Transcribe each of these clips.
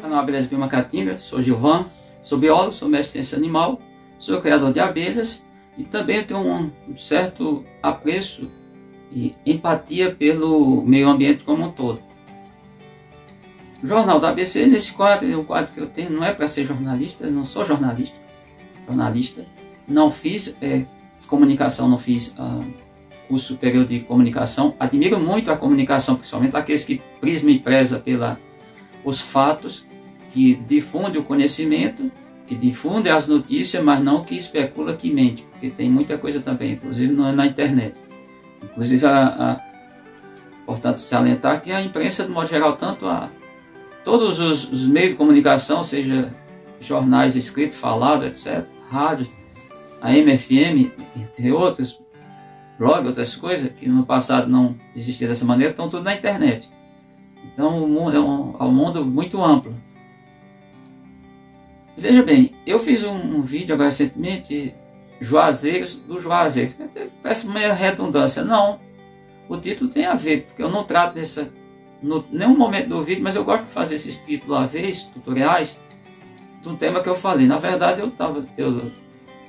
Canal Abelhas Biomacatinga, sou Gilvan, sou biólogo, sou mestre em ciência animal, sou criador de abelhas e também tenho um certo apreço e empatia pelo meio ambiente como um todo. O Jornal da ABC, nesse quadro, o quadro que eu tenho, não é para ser jornalista, eu não sou jornalista, não fiz comunicação, não fiz curso superior de comunicação. Admiro muito a comunicação, principalmente aqueles que prisma e preza os fatos, que difundem o conhecimento, que difundem as notícias, mas não que especula, que mente, porque tem muita coisa também, inclusive na internet. Inclusive, importante salientar que a imprensa, de modo geral, tanto todos os meios de comunicação, seja jornais escritos, falados, etc., rádio, a AM/FM, entre outros, blog, outras coisas, que no passado não existia dessa maneira, estão tudo na internet. Então o mundo é um mundo muito amplo. Veja bem, eu fiz um vídeo agora recentemente, Juazeiros do Juazeiro. Parece meio redundância. Não, o título tem a ver, porque eu não trato nenhum momento do vídeo, mas eu gosto de fazer esses títulos à vez, tutoriais, do tema que eu falei. Na verdade, eu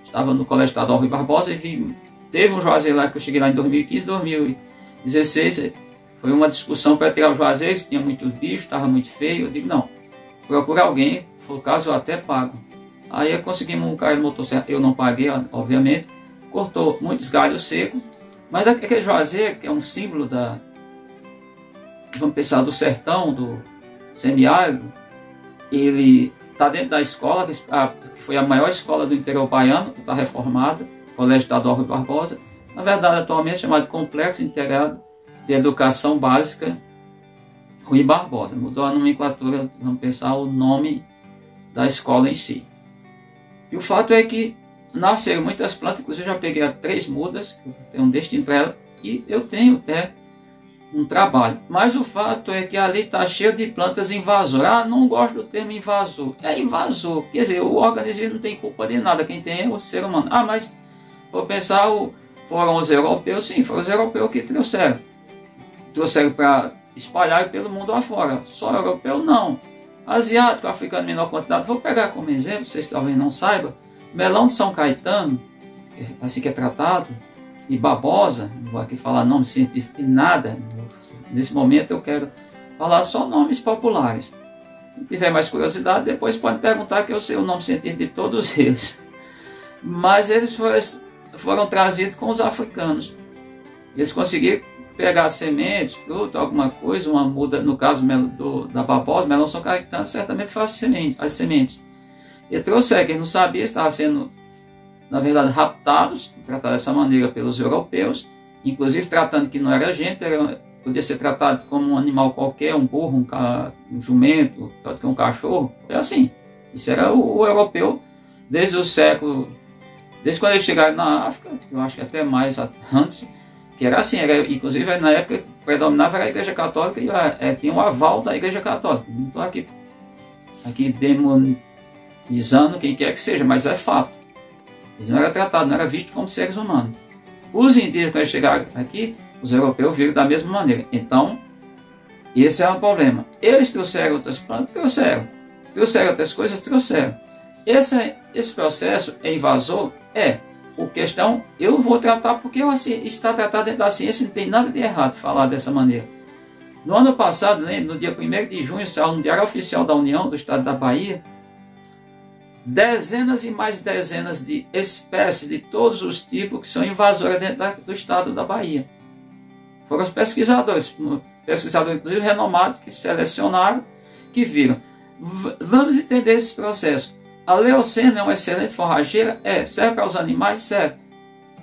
estava no Colégio Estadual Rui Barbosa e teve um juazeiro lá que eu cheguei lá em 2015, 2016. Foi uma discussão para tirar os juazeiros, tinha muitos bichos, estava muito feio. Eu digo, não, procura alguém, se for o caso eu até pago. Aí conseguimos um cara de motosserra, eu não paguei, obviamente, cortou muitos galhos secos, mas aquele juazeiro, que é um símbolo vamos pensar, do sertão, do semiárido, ele está dentro da escola, que foi a maior escola do interior baiano, que está reformada, Colégio Estadual Rui Barbosa, na verdade atualmente chamado Complexo Integrado de Educação Básica Rui Barbosa. Mudou a nomenclatura, vamos pensar o nome da escola em si. E o fato é que nasceram muitas plantas, inclusive eu já peguei 3 mudas, que eu tenho um destino para ela, e eu tenho até um trabalho. Mas o fato é que ali está cheio de plantas invasoras. Não gosto do termo invasor. É invasor, quer dizer, o organismo não tem culpa de nada, quem tem é o ser humano. Mas vou pensar, foram os europeus, sim, foram os europeus que trouxeram para espalhar pelo mundo afora. Só europeu não. Asiático, africano em menor quantidade. Vou pegar como exemplo, vocês talvez não saibam, melão de São Caetano, assim que é tratado, e babosa, não vou aqui falar nome científico de nada. Nesse momento eu quero falar só nomes populares. Se tiver mais curiosidade, depois pode perguntar, que eu sei o nome científico de todos eles. Mas eles foram trazidos com os africanos. Eles conseguiram pegar sementes, fruto, alguma coisa, uma muda, no caso da babosa, melão São Caetano, certamente faz as sementes. E trouxeram, que eles não sabiam, estavam sendo, na verdade, raptados, tratados dessa maneira pelos europeus, inclusive tratando que não era gente, podia ser tratado como um animal qualquer, um burro, um jumento, um cachorro. É assim. Isso era o europeu desde quando eles chegaram na África, eu acho que até mais antes, que era assim. Inclusive na época predominava a Igreja Católica e tinha um aval da Igreja Católica. Não estou aqui demonizando quem quer que seja, mas é fato. Eles não eram tratados, não eram vistos como seres humanos. Os indígenas, quando eles chegaram aqui, os europeus viram da mesma maneira. Então, esse é o problema. Eles trouxeram outras plantas? Trouxeram outras coisas? Trouxeram. Esse processo é invasor? É. A questão, eu vou tratar porque está tratado dentro da ciência, não tem nada de errado falar dessa maneira. No ano passado, lembro, no dia 1º de junho, saiu no Diário Oficial da União do Estado da Bahia, dezenas e mais dezenas de espécies de todos os tipos que são invasoras dentro do estado da Bahia. Foram os pesquisadores inclusive renomados, que selecionaram, que viram. Vamos entender esse processo. A leucena é uma excelente forrageira? Serve para os animais? Serve.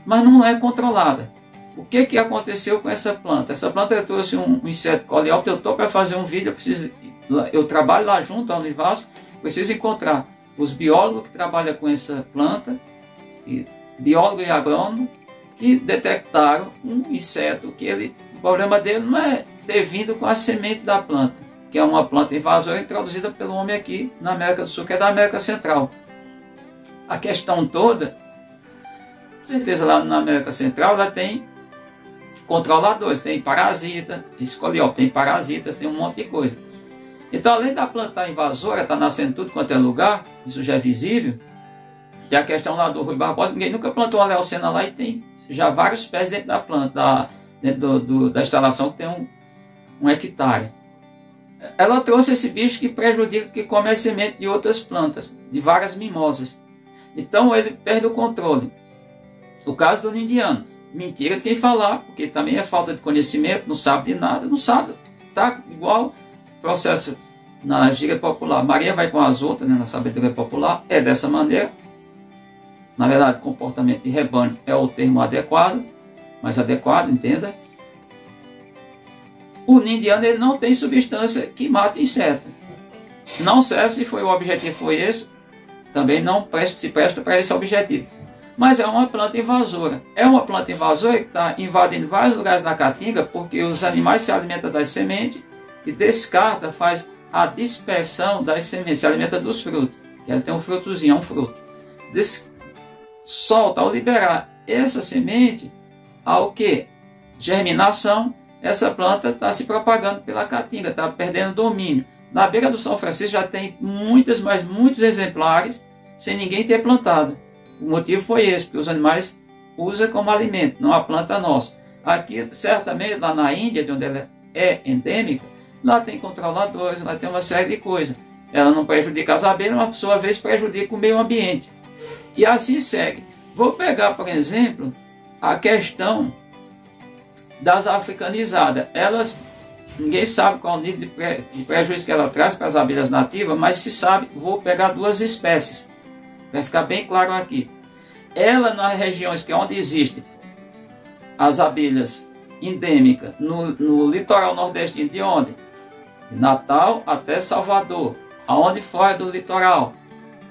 Mas não é controlada. O que aconteceu com essa planta? Essa planta trouxe um inseto coleóptero. Eu estou para fazer um vídeo, eu trabalho lá junto ao Univasf, preciso encontrar os biólogos que trabalham com essa planta, biólogo e agrônomo, que detectaram um inseto que o problema dele não é ter vindo com a semente da planta, que é uma planta invasora introduzida pelo homem aqui na América do Sul, que é da América Central. A questão toda certeza lá na América Central ela tem controladores, tem parasita, escoliol, tem parasitas, tem um monte de coisa. Então, além da planta invasora, está nascendo tudo quanto é lugar, isso já é visível. Tem a questão lá do Rui Barbosa, ninguém nunca plantou uma leucena lá e tem já vários pés dentro da planta, dentro da instalação que tem um hectare. Ela trouxe esse bicho que prejudica, que come a semente de outras plantas, de várias mimosas. Então ele perde o controle. O caso do indiano, mentira de quem falar, porque também é falta de conhecimento, não sabe de nada, não sabe, tá igual processo na gíria popular. Maria vai com as outras, né, na sabedoria popular, é dessa maneira. Na verdade, comportamento de rebanho é o termo adequado, mais adequado, entenda. O indiano ele não tem substância que mata inseto. Não serve, se foi o objetivo foi esse, também não se presta para esse objetivo. Mas é uma planta invasora. É uma planta invasora que está invadindo vários lugares da caatinga, porque os animais se alimentam das sementes e descarta, faz a dispersão das sementes, se alimenta dos frutos. Ela tem um frutozinho, é um fruto. Solta, ao liberar essa semente, ao que? Germinação, essa planta está se propagando pela caatinga, está perdendo domínio. Na beira do São Francisco já tem muitos exemplares, sem ninguém ter plantado. O motivo foi esse, porque os animais usam como alimento, não a planta nossa. Aqui, certamente, lá na Índia, de onde ela é endêmica, lá tem controladores, lá tem uma série de coisas. Ela não prejudica as abelhas, mas por sua vez prejudica o meio ambiente. E assim segue. Vou pegar, por exemplo, a questão das africanizadas. Elas, ninguém sabe qual o nível de prejuízo que ela traz para as abelhas nativas, mas se sabe, vou pegar duas espécies. Vai ficar bem claro aqui. Ela, nas regiões que é onde existem as abelhas endêmicas, no litoral nordestino, de onde? De Natal até Salvador. Aonde fora do litoral.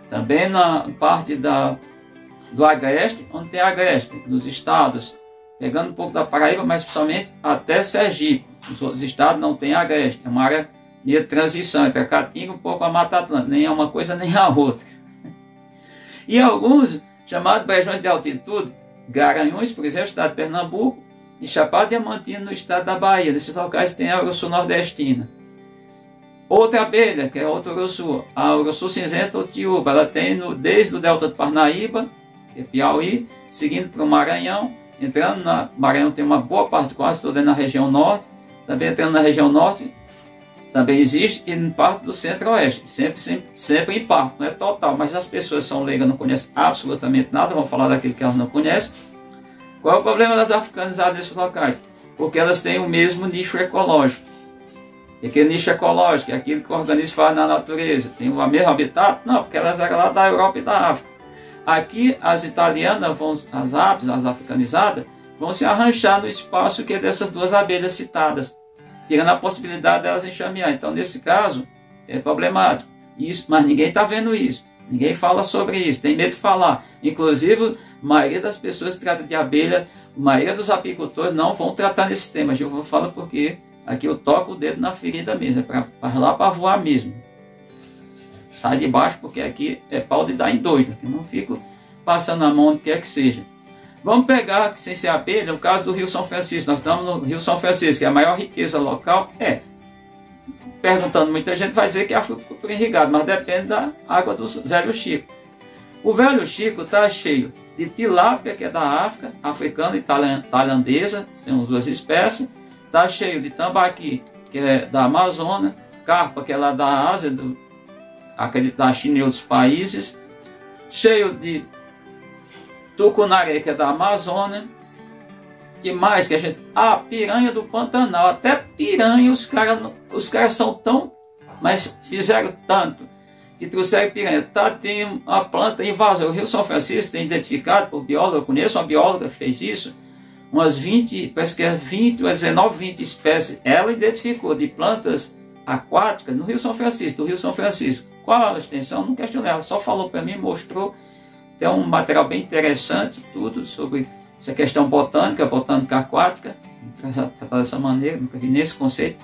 Também na parte do Agreste, onde tem Agreste, nos estados, pegando um pouco da Paraíba, mas principalmente até Sergipe. Os outros estados não tem Agreste, é uma área de transição entre a Caatinga e um pouco a Mata Atlântica, nem é uma coisa nem a outra. E alguns, chamados regiões de altitude, Garanhuns, por exemplo, estado de Pernambuco, e Chapada Diamantina, no estado da Bahia. Nesses locais tem a urussu nordestina. Outra abelha, que é outra urussu, a urussu cinzenta ou tiúba, ela tem desde o delta do Parnaíba, que é Piauí, seguindo para o Maranhão, entrando na Maranhão tem uma boa parte, quase toda na região norte, também entrando na região norte, também existe, e em parte do centro-oeste, sempre em parte, não é total, mas as pessoas são leigas, não conhecem absolutamente nada, vão falar daquilo que elas não conhecem. Qual é o problema das africanizadas nesses locais? Porque elas têm o mesmo nicho ecológico. E aquele nicho ecológico é aquilo que o organismo faz na natureza. Tem o mesmo habitat? Não, porque elas eram lá da Europa e da África. Aqui as italianas, as aves, as africanizadas, vão se arranjar no espaço que é dessas duas abelhas citadas, tirando a possibilidade delas enxamear. Então, nesse caso, é problemático. Isso, mas ninguém está vendo isso. Ninguém fala sobre isso, tem medo de falar. Inclusive, a maioria das pessoas que tratam de abelha, a maioria dos apicultores não vão tratar nesse tema. Eu vou falar porque aqui eu toco o dedo na ferida mesmo, é para lá para voar mesmo. Sai de baixo porque aqui é pau de dar em doido. Eu não fico passando a mão onde quer que seja. Vamos pegar, sem ser abelha, o caso do Rio São Francisco. Nós estamos no Rio São Francisco, que é a maior riqueza local. Perguntando, muita gente vai dizer que é a fruticultura irrigada, mas depende da água do Velho Chico. O Velho Chico está cheio de tilápia, que é da África, africana e tailandesa, são as duas espécies. Está cheio de tambaqui, que é da Amazônia, carpa, que é lá da Ásia, acredito da China e outros países. Cheio de tucunaré, que é da Amazônia. Que mais que a gente... piranha do Pantanal. Até piranha os caras são tão... Mas fizeram tanto que trouxeram piranha. Tem uma planta invasora. O Rio São Francisco tem identificado por biólogo. Eu conheço uma bióloga que fez isso. Umas 20, parece que é 20, 19, 20 espécies. Ela identificou de plantas aquáticas no Rio São Francisco, do Rio São Francisco. Qual a extensão? Não questionei. Ela só falou para mim, mostrou. Tem um material bem interessante, tudo sobre essa questão botânica aquática. Tratar dessa maneira, nunca vi nesse conceito.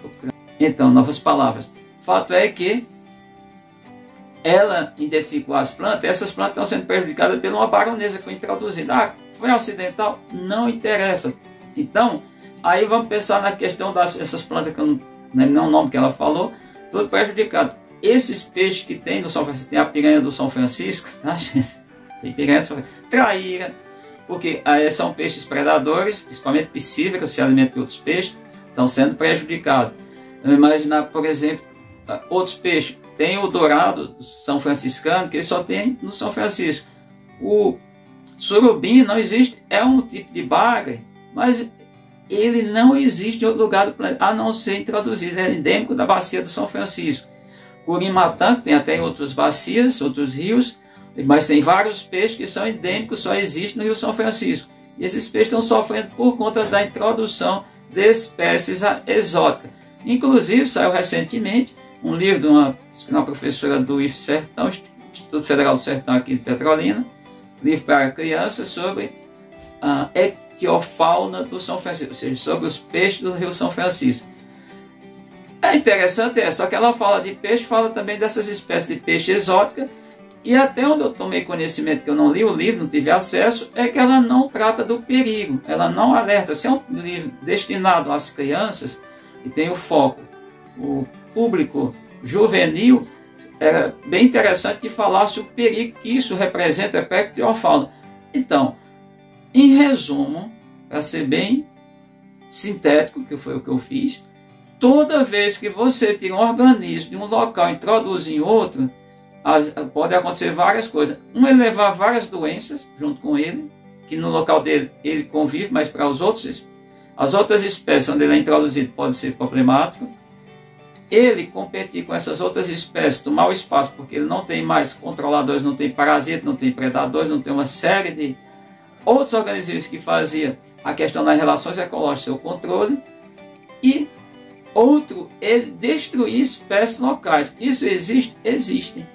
Então, novas palavras. Fato é que ela identificou as plantas, essas plantas estão sendo prejudicadas por uma baronesa que foi introduzida. Foi acidental? Não interessa. Então, aí vamos pensar na questão dessas plantas, que eu não lembro o nome que ela falou, tudo prejudicado. Esses peixes que tem no São Francisco, tem a piranha do São Francisco, tá, gente? Tem piranha do São Francisco, traíra, porque aí são peixes predadores, principalmente piscíferos, se alimentam de outros peixes, estão sendo prejudicados. Vamos imaginar, por exemplo, outros peixes. Tem o dourado São Franciscano, que ele só tem no São Francisco. O surubim não existe, é um tipo de bagre, mas ele não existe em outro lugar do planeta, a não ser introduzido, é endêmico da bacia do São Francisco. Curimatã, que tem até em outras bacias, outros rios, mas tem vários peixes que são endêmicos, só existem no Rio São Francisco. E esses peixes estão sofrendo por conta da introdução de espécies exóticas. Inclusive, saiu recentemente um livro de uma professora do IF Sertão, Instituto Federal do Sertão aqui de Petrolina, livro para crianças sobre a ictiofauna do São Francisco, ou seja, sobre os peixes do Rio São Francisco. É interessante, só que ela fala de peixe, fala também dessas espécies de peixe exótica, e até onde eu tomei conhecimento, que eu não li o livro, não tive acesso, é que ela não trata do perigo, ela não alerta. Se é um livro destinado às crianças, e tem o foco, o público juvenil, era bem interessante que falasse o perigo que isso representa para a ictiofauna. Então, em resumo, para ser bem sintético, que foi o que eu fiz, toda vez que você tira um organismo de um local e introduz em outro, pode acontecer várias coisas. Ele levar várias doenças junto com ele, que no local dele ele convive, mas para as outras espécies onde ele é introduzido pode ser problemático. Ele competir com essas outras espécies, tomar o espaço, porque ele não tem mais controladores, não tem parasitas, não tem predadores, não tem uma série de outros organismos que faziam a questão das relações ecológicas, seu controle. E outro, ele destruir espécies locais. Isso existe? Existe.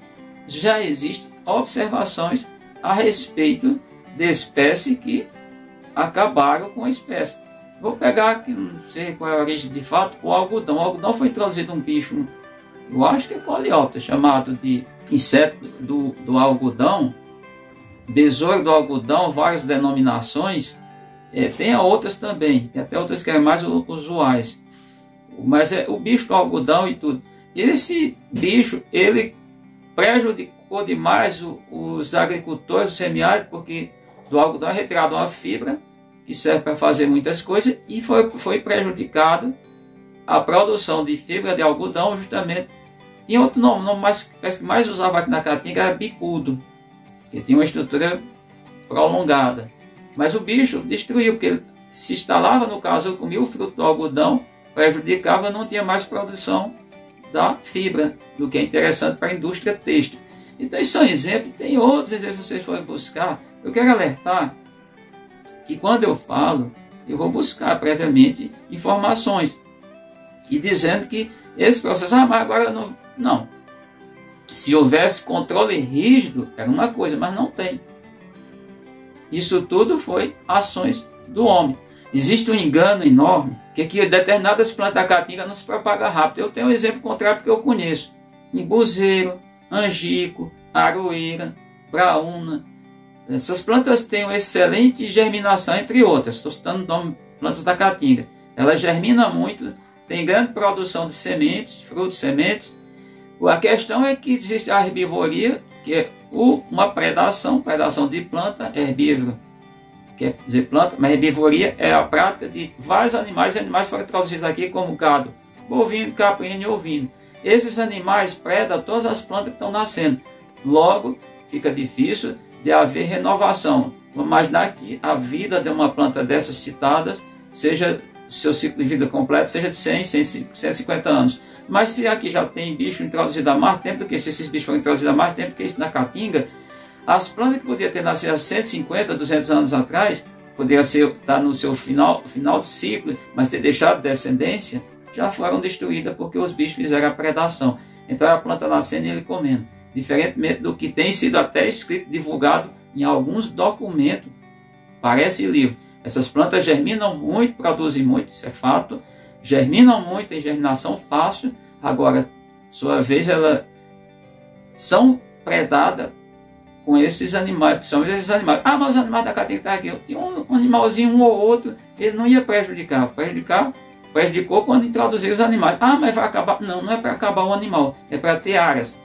Já existem observações a respeito de espécies que acabaram com a espécie. Vou pegar aqui, não sei qual é a origem de fato, o algodão. O algodão foi introduzido um bicho, eu acho que é coleóptero, chamado de inseto do algodão, besouro do algodão, várias denominações. Tem outras também, tem até outras que é mais usuais. Mas é o bicho do algodão e tudo. Esse bicho, ele prejudicou demais os agricultores, os semiáridos, porque do algodão é retirado uma fibra que serve para fazer muitas coisas, e foi prejudicado a produção de fibra de algodão, justamente. Tinha outro nome, o nome mais usava aqui na Caatinga era bicudo, que tinha uma estrutura prolongada. Mas o bicho destruiu, porque ele se instalava, no caso, comia o fruto do algodão, prejudicava, não tinha mais produção da fibra, do que é interessante para a indústria têxtil. Então, isso são exemplos, tem outros exemplos que vocês forem buscar. Eu quero alertar que quando eu falo, eu vou buscar previamente informações, e dizendo que esse processo, mas agora não. Se houvesse controle rígido, era uma coisa, mas não tem. Isso tudo foi ações do homem. Existe um engano enorme, que determinadas plantas da caatinga não se propagam rápido. Eu tenho um exemplo contrário porque eu conheço. Embuzeiro, angico, aroeira, braúna. Essas plantas têm uma excelente germinação, entre outras. Estou citando o nome plantas da caatinga. Ela germina muito, tem grande produção de sementes, frutos, sementes. A questão é que existe a herbivoria, que é uma predação de planta herbívora. Quer dizer planta, mas herbivoria é a prática de vários animais. Animais foram traduzidos aqui como gado, bovino, caprino e ovino. Esses animais predam todas as plantas que estão nascendo. Logo, fica difícil de haver renovação. Vamos imaginar que a vida de uma planta dessas citadas, seja o seu ciclo de vida completo, seja de 100, 150 anos. Mas se aqui já tem bicho introduzido há mais tempo do que isso, se esses bichos foram introduzidos há mais tempo do que isso na caatinga, as plantas que podiam ter nascido há 150, 200 anos atrás, poderia estar no seu final de ciclo, mas ter deixado descendência, já foram destruídas porque os bichos fizeram a predação. Então é a planta nascendo e ele comendo. Diferentemente do que tem sido até escrito, divulgado em alguns documentos, parece livro. Essas plantas germinam muito, produzem muito, isso é fato. Germinam muito, tem germinação fácil. Agora, sua vez, elas são predadas com esses animais, principalmente esses animais. Ah, mas os animais da Caatinga estão aqui. Tinha um animalzinho, um ou outro, ele não ia prejudicar. Prejudicou quando introduzir os animais. Ah, mas vai acabar. Não, não é para acabar o animal, é para ter áreas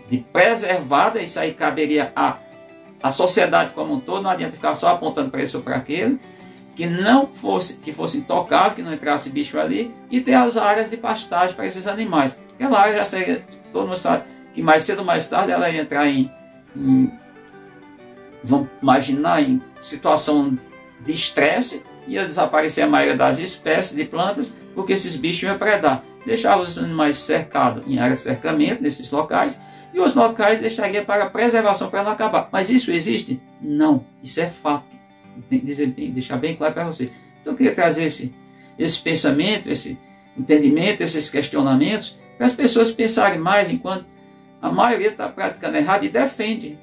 de preservada. Isso aí caberia a sociedade como um todo. Não adianta ficar só apontando para esse ou para aquele, que fosse intocável, que não entrasse bicho ali, e ter as áreas de pastagem para esses animais. Aquela área já seria, todo mundo sabe que mais cedo ou mais tarde ela ia entrar vamos imaginar, em situação de estresse, ia desaparecer a maioria das espécies de plantas, porque esses bichos iam predar. Deixava os animais cercados em áreas de cercamento, nesses locais, e os locais deixaria para preservação, para não acabar. Mas isso existe? Não, isso é fato. Tem que deixar bem claro para você. Então eu queria trazer esse pensamento, esse entendimento, esses questionamentos, para as pessoas pensarem mais, enquanto a maioria está praticando errado e defende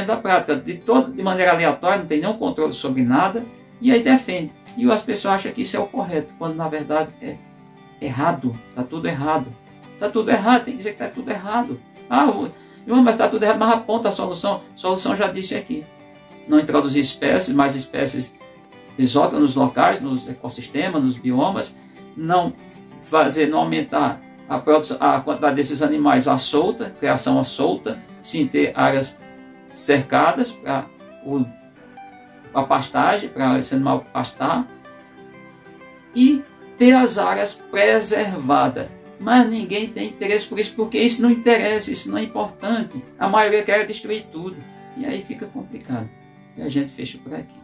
a prática de maneira aleatória, não tem nenhum controle sobre nada, e aí defende. E as pessoas acham que isso é o correto, quando na verdade é errado, está tudo errado. Está tudo errado, tem que dizer que está tudo errado. Ah, mas está tudo errado, mas aponta a solução. A solução já disse aqui. Não introduzir mais espécies exóticas nos locais, nos ecossistemas, nos biomas, não aumentar a quantidade desses animais à solta, criação à solta, sim ter áreas cercadas para a pastagem, para esse animal pastar, e ter as áreas preservadas. Mas ninguém tem interesse por isso, porque isso não interessa, isso não é importante. A maioria quer destruir tudo. E aí fica complicado. E a gente fecha por aqui.